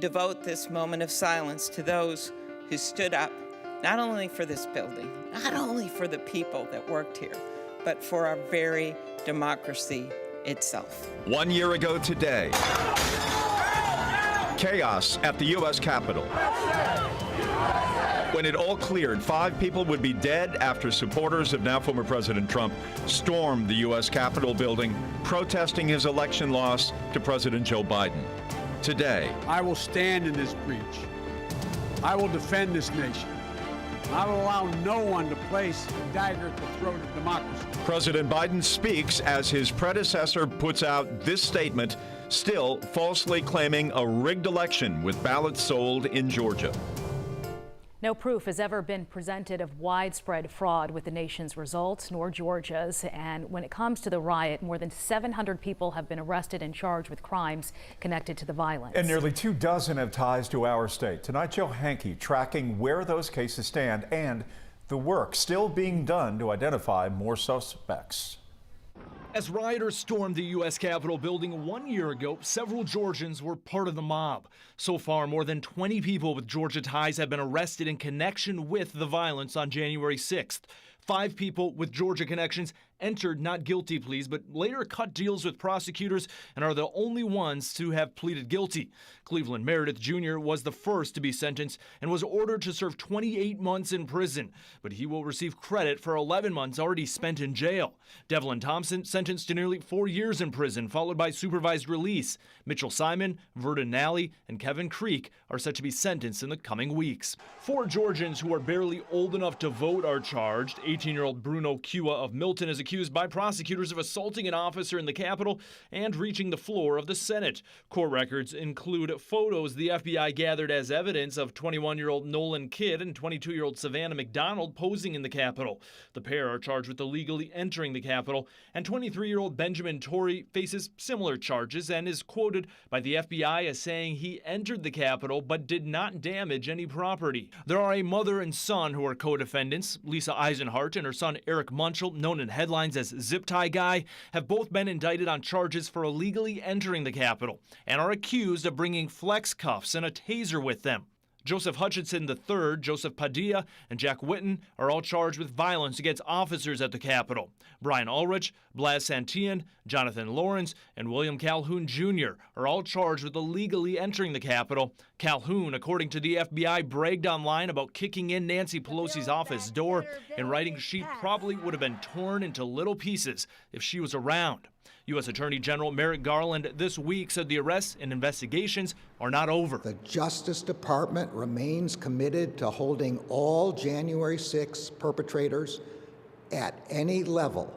devote this moment of silence to those who stood up, not only for this building, not only for the people that worked here, but for our very democracy itself. 1 year ago today, chaos at the U.S. Capitol. When it all cleared, 5 people would be dead after supporters of now former President Trump stormed the U.S. Capitol building, protesting his election loss to President Joe Biden. Today, I will stand in this breach. I will defend this nation. I will allow no one to place a dagger at the throat of democracy. President Biden speaks as his predecessor puts out this statement, still falsely claiming a rigged election with ballots sold in Georgia. No proof has ever been presented of widespread fraud with the nation's results, nor Georgia's. And when it comes to the riot, more than 700 people have been arrested and charged with crimes connected to the violence. And nearly 24 have ties to our state. Tonight, Joe Hankey tracking where those cases stand and the work still being done to identify more suspects. As rioters stormed the U.S. Capitol building 1 year ago, several Georgians were part of the mob. So far, more than 20 people with Georgia ties have been arrested in connection with the violence on January 6th. 5 people with Georgia connections entered not guilty pleas, but later cut deals with prosecutors and are the only ones to have pleaded guilty. Cleveland Meredith Jr. was the first to be sentenced and was ordered to serve 28 months in prison, but he will receive credit for 11 months already spent in jail. Devlin Thompson sentenced to nearly 4 years in prison, followed by supervised release. Mitchell Simon, Verden Nalley, and Kevin Creek are set to be sentenced in the coming weeks. 4 Georgians who are barely old enough to vote are charged. 18-year-old Bruno Cua of Milton is accused by prosecutors of assaulting an officer in the Capitol and reaching the floor of the Senate. Court records include photos the FBI gathered as evidence of 21-year-old Nolan and 22-year-old Savannah McDonald posing in the Capitol. The pair are charged with illegally entering the Capitol, and 23-year-old Benjamin Torre faces similar charges and is quoted by the FBI as saying he entered the Capitol but did not damage any property. There are a mother and son who are co-defendants. Lisa Eisenhart and her son Eric Munchel, known in headlines as Zip Tie Guy, have both been indicted on charges for illegally entering the Capitol and are accused of bringing flex cuffs and a taser with them. Joseph Hutchinson III, Joseph Padilla, and Jack Whitten are all charged with violence against officers at the Capitol. Brian Ulrich, Blas Santillan, Jonathan Lawrence, and William Calhoun Jr. are all charged with illegally entering the Capitol. Calhoun, according to the FBI, bragged online about kicking in Nancy Pelosi's office door and writing she probably would have been torn into little pieces if she was around. U.S. Attorney General Merrick Garland this week said the arrests and investigations are not over. The Justice Department remains committed to holding all January 6 perpetrators at any level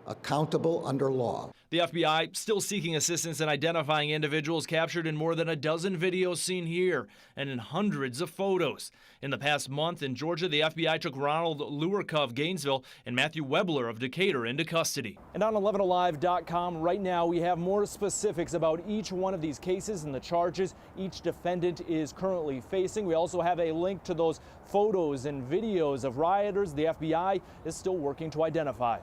accountable under law. The FBI still seeking assistance in identifying individuals captured in more than a dozen videos seen here and in hundreds of photos. In the past month in Georgia, the FBI took Ronald Lurka of Gainesville and Matthew Webler of Decatur into custody. And on 11alive.com right now, we have more specifics about each one of these cases and the charges each defendant is currently facing. We also have a link to those photos and videos of rioters the FBI is still working to identify.